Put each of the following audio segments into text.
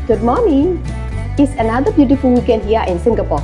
Good morning. It's another beautiful weekend here in Singapore.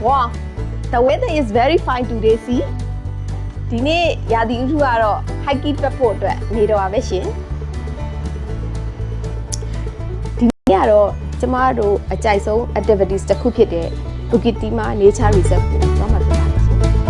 Wow, the weather is very fine today. See, ဒီနေ့ရာသီဥတုကတော့ hiking ထွက်ဖို့အတွက်နေတော့ပါပဲရှင်ဒီနေ့ကတော့ကျမတို့အကြိုက်ဆုံး activities တစ်ခုဖြစ်တဲ့ Bukit Timah Nature Reserve ကိုသွားမှာဖြစ်ပါတယ်ရှင်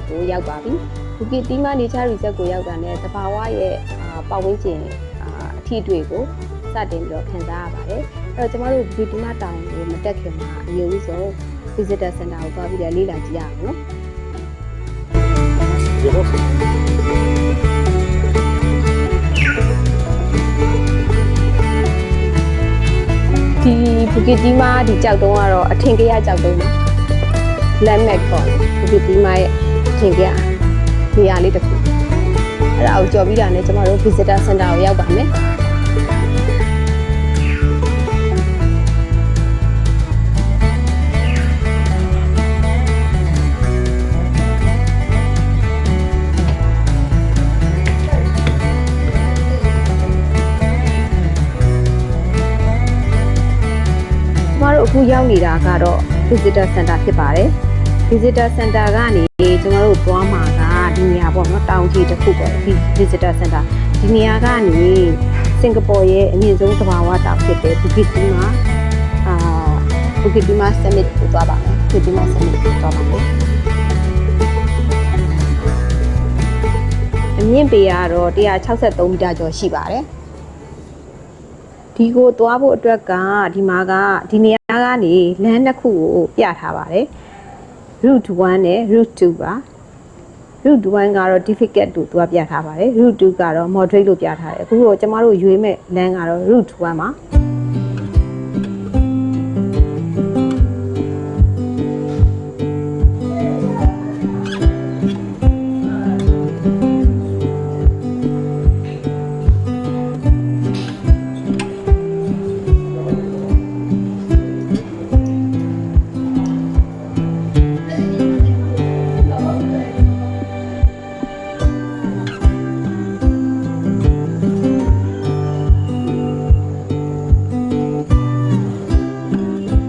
ကိုရောက်ပါပြီ Bukit Timah Nature Reserve ကိုရောက်တာနဲ့သဘာဝရဲ့ပတ်ဝန်းကျင်အထီးတွေကိုစတင်ပြီးတော့ခံစားရပါတယ်အဲ့တော့ကျမတို့ Bukit Timah တောင်ကိုမတက်ခင်မှာအရင်ဆုံး Visitor Center ကိုသွားပြီးတော့လေ့လာကြည့်ရအောင်နော်ဒီ Bukit Timah ဒီကြောက်တုံးကတော့အထင်ကြီးကြောက်တုံးပါ landmark ပေါ့ Bukit Timah ရဲ့ထင်ကြနေရာလေးတစ်ခုအဲ့ဒါကိုကြော်ပြီးတာနဲ့ကျမတို့ visitor center ကိုရောက်ပါမယ်ကျမတို့အခုရောက်နေတာကတော့ visitor center ဖြစ်ပါတယ်Visitor Center ကနေကျွန်တော်တို့သွားမှာကဒီနေရာပေါ့နော်တောင်ကြီးတစ်ခုပေါ့ Visitor Center ဒီနေရာကနေစင်ကာပူရဲ့အမြင့်ဆုံးသဘာဝတောင်ဖြစ်တဲ့ Bukit Timah Bukit Timah Summit ကိုသွားပါမယ် Bukit Timah Summit ကိုသွားပါမယ်အမြင့်ပေကတော့163မီတာကျော်ရှိပါတယ်ဒီကိုသွားဖို့အတွက်ကဒီမှာကဒီနေရာကနေလမ်းတစ်ခုကိုပြထားပါတယ်Route 1နဲ့ Route 2ပါ Route 1ကတော့ difficult လို့သူကပြထားပါတယ် Route 2ကတော့ moderate လို့ပြထားတယ်အခုတော့ကျမတို့ရွေးမဲ့လမ်းကတော့ Route 1ပါ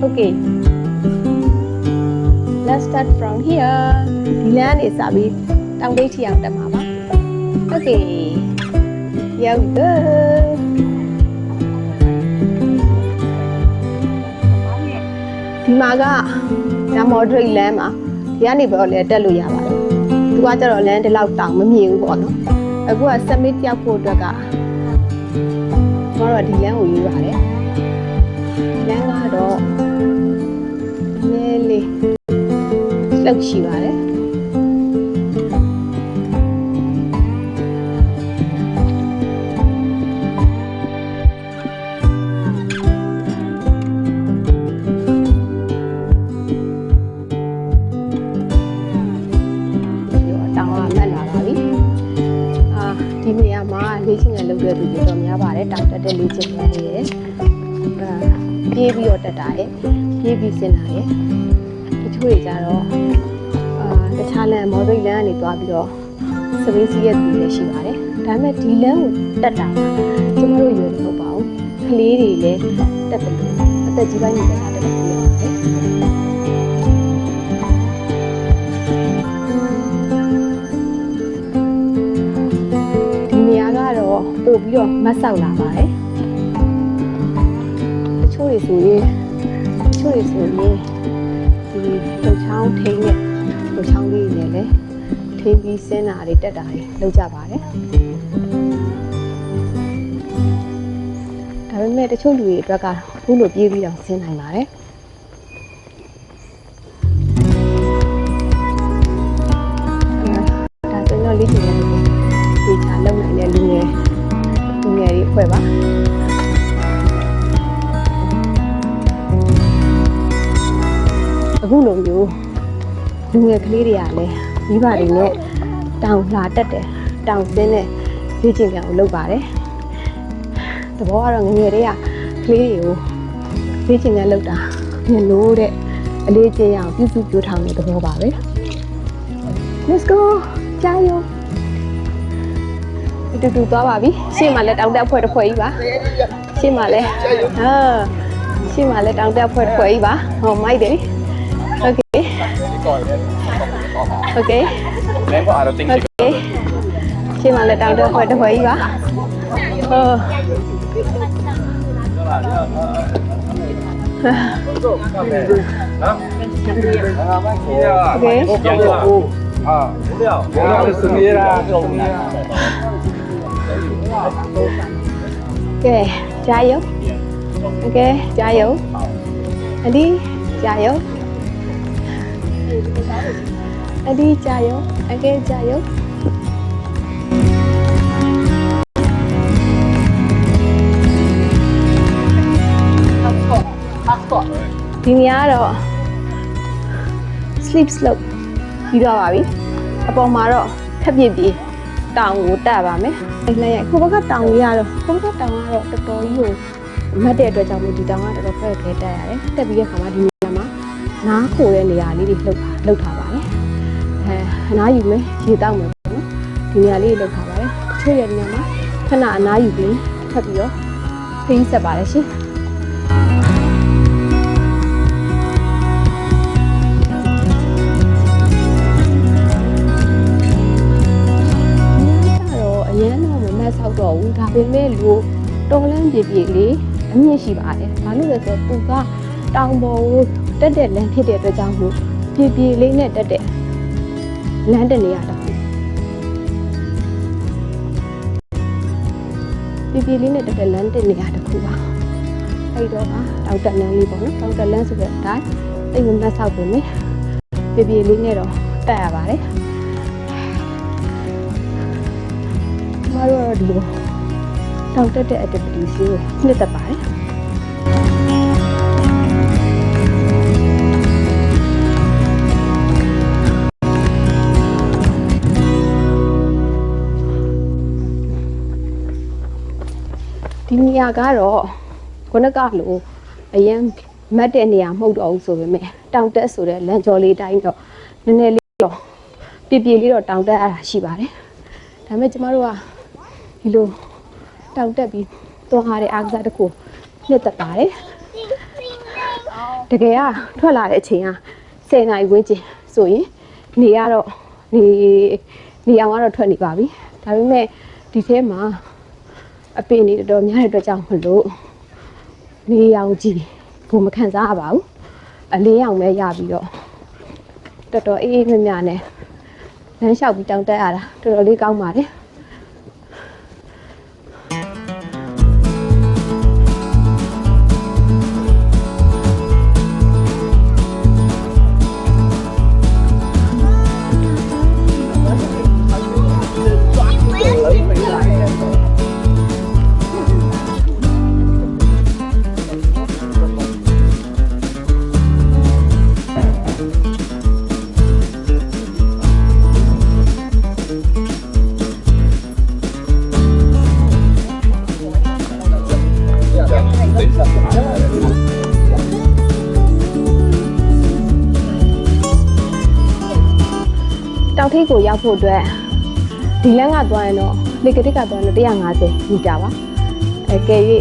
Okay, let's start from here. ဒီလမ်းနေစပြီးတောင်ပိတ်ထီအောင်တက်မှာပါ Okay, here we go. ဒီမှာက moderate လမ်းမှာဒီကနေပြီးတော့လည်းတက်လို့ရပါတယ်သူကကျတော့လမ်းဒီလောက်တောင်မမြင်ဘူးပေါ့နော်အခုက summit ရောက်ဖို့အတွက်ကကျွန်တော်တို့ဒီလမ်းကိုရွေးပါတယ်လမ်းကတော့လေးလောက်ရှိပါတယ် ဒီနေရာမှာလေ့ကျင့်ခန်းလုပ်ရတဲ့သူတော်များပါတယ်တောင်တက်တဲ့လေ့ကျင့်ခန်းတွေရယ်ပြေးပြီးတော့တက်တာရယ်ပြေးပြီးဆင်းတာရယ်တချို့တွေကြတော့တခြားလမ်းမော်ဒိတ်လမ်းကနေသွားပြီးတော့စပင်းစီးရတဲ့သူလည်းရှိပါတယ်ဒါပေမဲ့ဒီလမ်းကိုတက်တာကျမတို့ရွယ်လို့မဟုတ်ပါဘူးကလေးတွေလည်းတက်တယ်အသက်ကြီးပိုင်းတွေလည်းတက်တယ်ပြောရတယ်ဒီနေရာကတော့ပို့ပြီးတော့မတ်ဆောက်လာပါတယ်တချို့တွေဆိုရင်ဒီလှချောင်းထိန်းနဲ့လှချောင်းလေးနဲ့လည်းထိန်းပြီးဆင်းတာတွေတက်တာတွေလုပ်ကြပါတယ်ဒါပေမဲ့တချို့လူတွေအတွက်ကခုလိုပြေးပြီးတော့ဆင်းနိုင်ပါတယ်ဒါဆိုတော့လေးချင်တယ်ဒီချာလုံနိုင်တဲ့လူငယ်တွေအဖွဲ့ပါအခုလိုမျိုးလူငယ်ကလေးတွေကလည်းမိဘတွေနဲ့တောင်လာတက်တယ်တောင်ဆင်းတဲ့လေ့ကျင့်ခန်းကိုလုပ်ပါတယ်သဘောကတော့ငငယ်တွေကကလေးတွေကိုလေ့ကျင့်ခန်းလုပ်တာညလို့တဲ့အလေးကျင့်ရအောင်ပြုစုပြောထောင်တဲ့သဘောပါပဲ Let's go 加油တူသွားပါပြီရှေ့မှာလည်းတောင်တက်ဖွဲ့တစ်ဖွဲ့ကြီးပါရှေ့မှာလည်းရှေ့မှာလည်းတောင်တက်ဖွဲ့တစ်ဖွဲ့ကြီးပါဟောမိုက်တယ်Okay. Okay. Okay. Chị mà lại đào được phải được vậy hả? Ok, trái vô. Ok, trái vô. Anh đi, trái vô. Adi jayo, again jayo. Đi nhá rồi. Sleep slope. Đi đâu à bi? Apa mà rồi? Thấp gì bi? Tàu ngủ ta bà mấy. Anh này không có tàu gì rồi. Không có tàu rồi. Tôi tối rồi. Mà để tôi cho mình đi tàu rồi phải cái đấy. Tại vì không ai đi mà. နားခိုတဲ့နေရာလေးတွေလှုပ်ထားပါတယ်အနားယူမယ်ရေတောက်မယ်ပေါ့နော်ဒီနေရာလေးလှုပ်ထားပါတယ်တချို့ရဲ့နေရာမှာခဏအနားယူပြီးထပ်ပြီးတော့ခင်းဆက်ပါတယ်ရှင်တော့အရင်တော့မမတ်ဆောက်တော့ဘူးဒါပေမဲ့လူတော်လန်းပြေပြေလေးအမြင့်ရှိပါတယ်ဘာလို့လဲဆိုတော့သူကတောင်ပေါ်ကိုတက်တဲ့လမ်းဖြစ်တဲ့အတွက်ကြောင့်မို့ပြေပြေလေးနဲ့တက်တဲ့လမ်းတစ်နေရာတော့ပြေပြေလေးနဲ့တက်တဲ့လမ်းတစ်နေရာတစ်ခုပါအဲ့တော့တောင်တက်လမ်းလေးပေါ့နော်တောင်တက်လမ်းဆိုတဲ့အတိုင်းအိမ်မက်ဆောက်ပြင်မယ်ပြေပြေလေးနဲ့တော့တက်ရပါတယ်မတော်ဒီလိုတောင်တက်တဲ့ activities ကိုနှစ်သက်ပါတယ်ဒီနေရာကတော့ခုနကလိုအရင်မတ်တဲ့နေရာမဟုတ်တော့ဘူးဆိုပေမဲ့တောင်တက်ဆိုတဲ့လမ်းကျော်လေးတိုင်းတော့နည်းနည်းလေးတော့ပြပြလေးတော့တောင်တက်ရတာရှိပါတယ်ဒါပေမဲ့ကျမတို့ကဒီလိုတောင်တက်ပြီးသွားရတဲ့အားကစားတစ်ခုနှစ်သက်ပါတယ်တကယ်ကထွက်လာတဲ့အချိန်က10 နာရီဝန်းကျင်ဆိုရင်နေရတော့နေအောင်ကတော့ထွက်နေပါပြီဒါပေမဲ့ဒီထဲမှာအပင်တွေတော်များတဲ့အတွက်ကြောင့်မလို့နေရောင်ကြီးကိုမခံစားရပါဘူးအလင်းရောင်ပဲရပြီးတော့တော်တော်အေးမြမြနဲ့လမ်းလျှောက်ပြီးတောင်တက်ရတာတော်တော်လေးကောင်းပါတယ် ထိပ်ကိုရောက်ဖို့အတွက်ဒီလမ်းကသွားရင်တော့လေကတိကသွားရင်150မီတာပါကဲ၍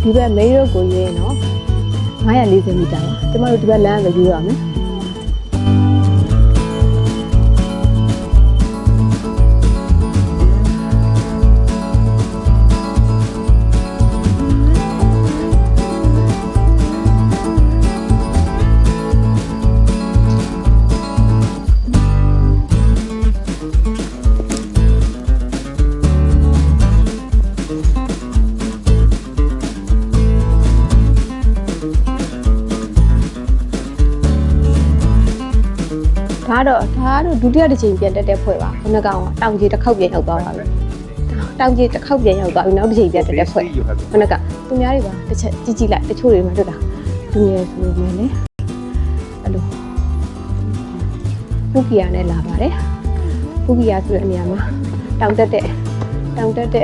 ဒီဘက် main road ကိုရွေးရင်တော့940မီတာပါကျမတို့ဒီဘက်လမ်းပဲရွေးရမယ်ဒါတော့ဒုတိယတစ်ချိန်ပြန်တက်တဲ့ဖွဲ့ပါခုနကောင်တောင်ကြီးတစ်ခေါက်ပြန်ရောက်သွားတာပဲတောင်ကြီးတစ်ခေါက်ပြန်ရောက်သွားပြီနောက်တစ်ချိန်ပြန်တက်တဲ့ဖွဲ့ခုနကသူများတွေပါတစ်ချက်ကြည့်လိုက်တချို့တွေမှတွေ့တာလူငယ်ဆိုနေလေအဲ့လိုပုဂ္ဂိယာနဲ့လာပါတယ်ပုဂ္ဂိယာဆိုတဲ့နေရာမှာတောင်တက်တဲ့တော့တောင်တက်တဲ့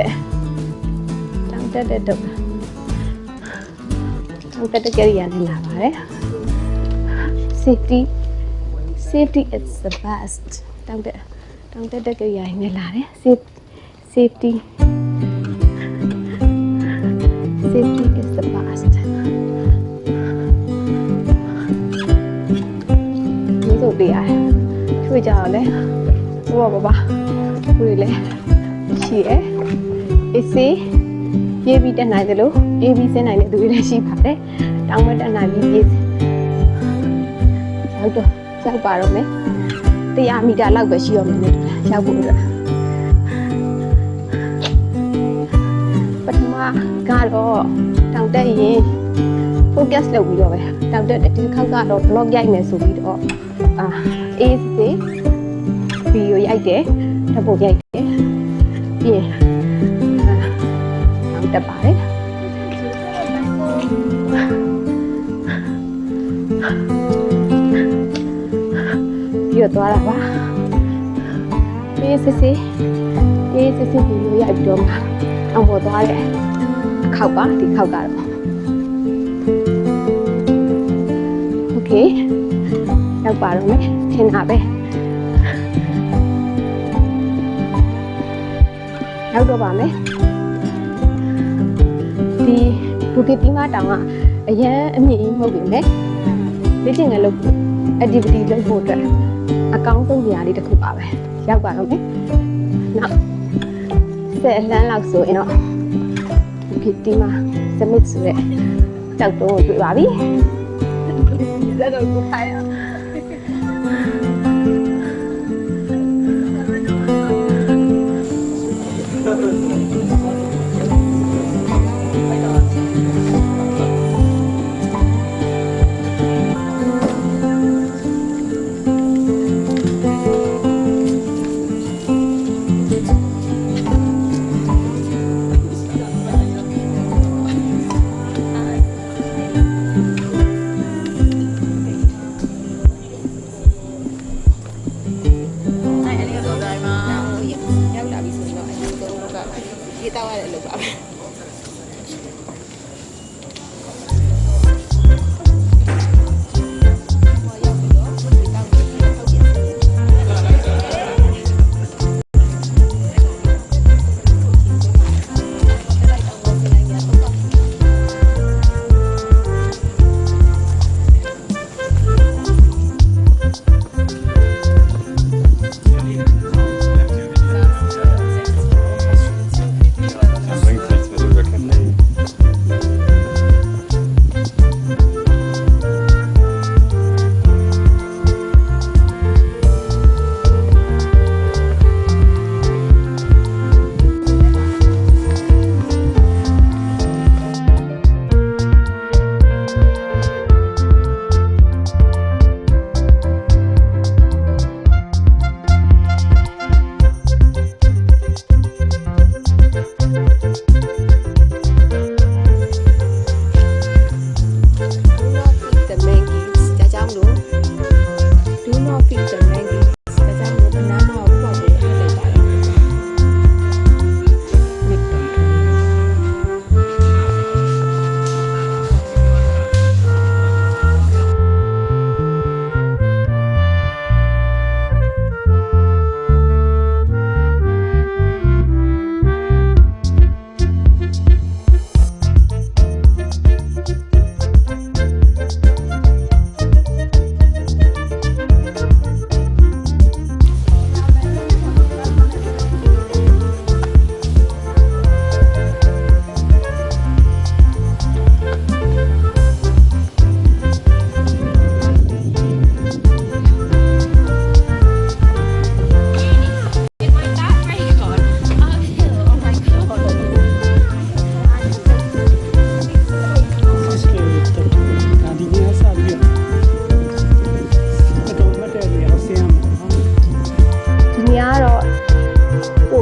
ကြရိယာနဲ့လာပါတယ် safety is the best တောင်တက်တဲ့ကြရိယာနဲ့လာတယ် safety is the best ဒီလိုတရားချွေကြတော့လေဘောပါကိုရီလေရှိရအေးစေးပြေးပြီးတက်နိုင်တယ်လို့ပြေးပြီးဆင်းနိုင်တဲ့သူတွေလည်းရှိပါတယ်တောင်မတက်နိုင်ပြီးပြေးရောက်ပါတော့မယ်100မီတာလောက်ပဲရှိရမယ်ရောက်ဖို့အတွက်ပထမကတော့တောင်တက်ရင် focus လုပ်ပြီးတော့ပဲတောင်တက်ဒီတစ်ခေါက်ကတော့ blog ရိုက်မယ်ဆိုပြီးတော့အေးစေးဗီဒီယိုရိုက်တယ်ဓာတ်ပုံရိုက်တယ်ပြီးရင်တောင်တက်ပါတယ်ပြီးတော့သွားတာပါပြေးစစ်စစ်ဗီဒီယိုရိုက်ပြီးတော့မှအောင်ပေါ်သွားတယ်ခောက်ပါဒီခောက်ကတော့โอเคရောက်ပါတော့မယ်ထင်တာပဲရောက်တော့ပါမယ်ဒီဘူကစ်တီမာတောင်ကအရန်အမြင့်ကြီးမဟုတ်ဘူးလေလေ့ကျင့်ခန်းလုပ်ဖို့ activity လုပ်ဖို့အတွက်အကောင်းဆုံးနေရာလေးတစ်ခုပါပဲရောက်ပါတော့မယ်နောက်10လမ်းလောက်ဆိုရင်တော့ဘူကစ်တီမာစမစ်ဆိုတဲ့ကြောက်တုံးကိုတွေ့ပါပြီလက်တော့ကိုထိုင်ရ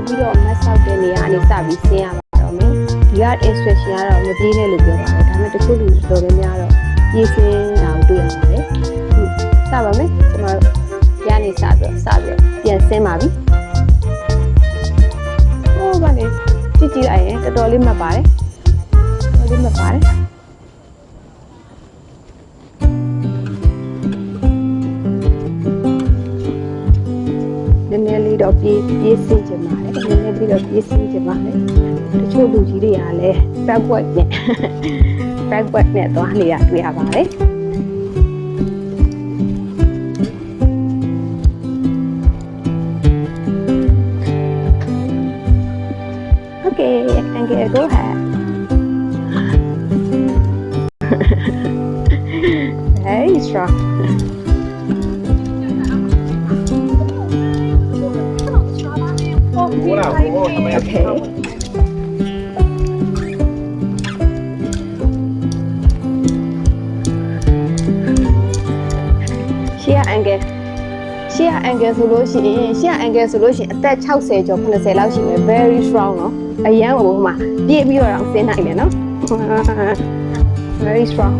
ပြီးတော့မတ်ဆောက်တဲ့နေရာအနေစပြီးဆင်းရပါတော့မယ်ဒီက instruction ကတော့မပြေးနဲ့လို့ပြောပါတယ်ဒါပေမဲ့တချို့လူတော်တော်များတော့ပြေးဆင်းတာကိုတွေ့ရပါတယ်စပါမယ်ကျွန်တော်ရနေစပြီးပြန်ဆင်းပါပြီဟိုဗာလေကြည့်လိုက်ရင်တော်တော်လေးမှတ်ပါတယ်တော်တော်လေးမှတ်ပါတယ်နည်းနည်းလေးတော့ပြေးဆင်းချင်ပါတယ်နည်းနည်းလေးတော့ပြေးဆင်းချင်ပါတယ်တချို့လူကြီးတွေကလည်း backward နဲ့သွားနေရတွေ့ရပါတယ်Okay, Angel, go ahead. Very strong. Okay. Share Angel. Share Angel ဆိုလို့ရှိရင် Share Angel ဆိုလို့ရှိရင်အသက်60ကျော်80လောက်ရှိမယ် very strong เนาะအရန်ဟိုမှာပြည့်ပြီးတော့ဆင်းနိုင်တယ်เนาะ very strong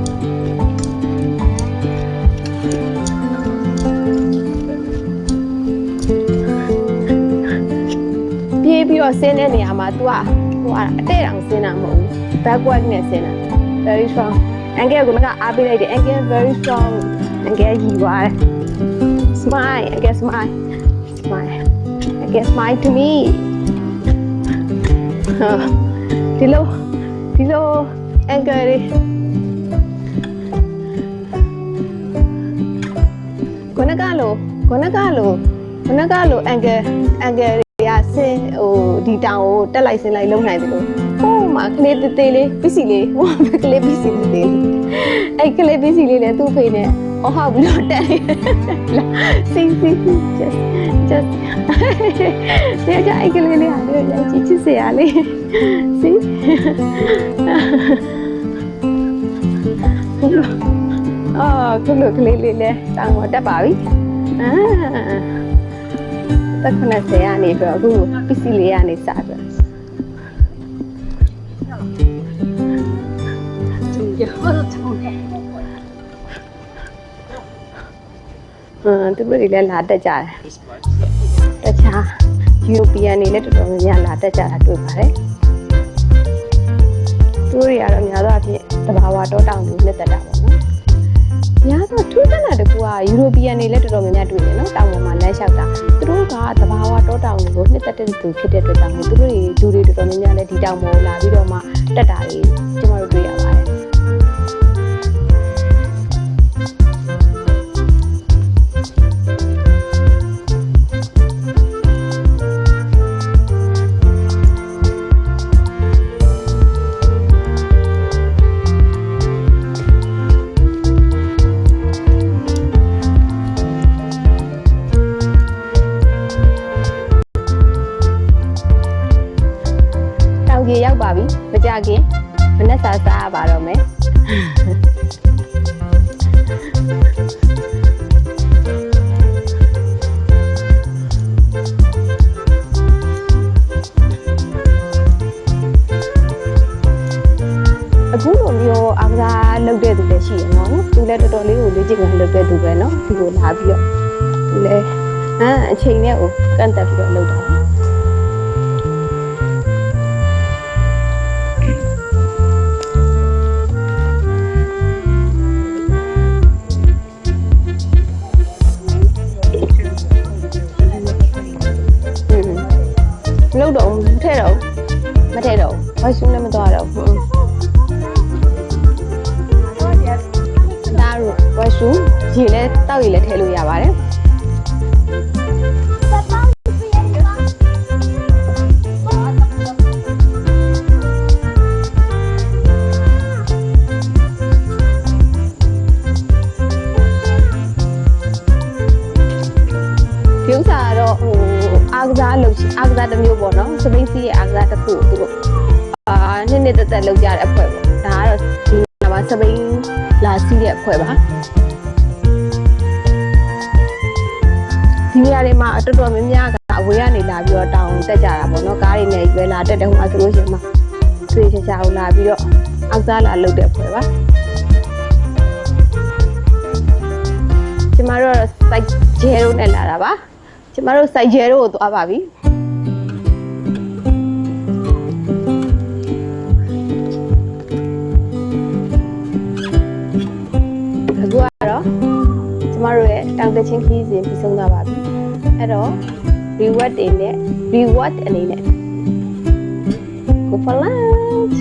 ပြည့်ပြီးတော့ဆင်းတဲ့နေရာမှာ तू อ่ะဟိုအတဲ့တောင်ဆင်းတာမဟုတ်ဘူး backward နဲ့ဆင်းတာ very strong Angel ကအားပေးလိုက်တယ် Angel very strong Angel ရည်သွားတယ် Smile, I guess smile. I guess smile to me. Dilo, Angel. Konagalo, Angel. Ya sin, di tao, talai sin lai long nai dilo. Oh, ma kle te le, busy le, oh, kle busy le. Ai kle busy le tu phe ne. Oh, how we not that? See, just. They are going to say, Ali. See? Oh, look, Lily, down what the baby. That's when I say, I need to go, busy, and it's sad. Tôi bây giờ là đã trả European này lấy được nhà là đã trả được phải tôi giờ nhà đó thì tập hòa đó đang được lấy được nhà đó thứ đó là được qua European này lấy được nhà được nó đang mà lấy sao ta tôi có tập hòa đó đang được lấy được từ khi được đang tôi được nhà này thì đang mua là video mà đã trả cho mà được vậyရောက်ပါပြီမကြခင်မနဲ့စားပါတော့မယ်အခုလိုမျိုးအားကစားလုပ်တဲ့သူလည်းရှိရနော်သူလည်းတော်တော်လေးကိုလေ့ကျင့်ခန်းလုပ်တဲ့သူပဲနော်ဒီကိုလာပြီးတော့သူလည်းအချိန်နဲ့ကိုကန့်တက်ပြီးတော့လုပ်တာလုပ်တော့ထဲတော့မထဲတော့ဘာရှုနေမသွားတော့ဒါရောဘာရှုရေလဲတောက်ရေလဲထဲလို့ရပါတယ်ဒီဥစ္စာတော့အားကစားလုပ်အားကစားတစ်မျိုးပေါ့နော်စပိန်စီရဲ့အားကစားတစ်ခုသူတို့နှစ်သက်လုပ်ကြတဲ့အဖွဲ့ပေါ့ဒါကတော့ဒီမှာစပိန်လာစီးတဲ့အဖွဲ့ပါဒီနေရာတွေမှာတော်တော်များများက အဝေးကနေလာပြီးတော့တောင်တက်ကြတာပေါ့နော်ကားတွေနဲ့ရွယ်လာတက်တယ်ဟိုမှာဆိုလို့ရှိရင်မှဆွေချာချာကိုလာပြီးတော့အောက်စားလာလုပ်တဲ့ဖွဲ့ပါကျမတို့စိုက်ဂျဲရိုးနဲ့လာတာပါကျမတို့စိုက်ဂျဲရိုးကိုသွားပါပြီအခုကတော့ကျမတို့ရဲ့တောင်တက်ချင်းခီးစဉ်ပြီးဆုံးသွားပါပြီအဲ့တော့ reward အနေနဲ့ go for lunch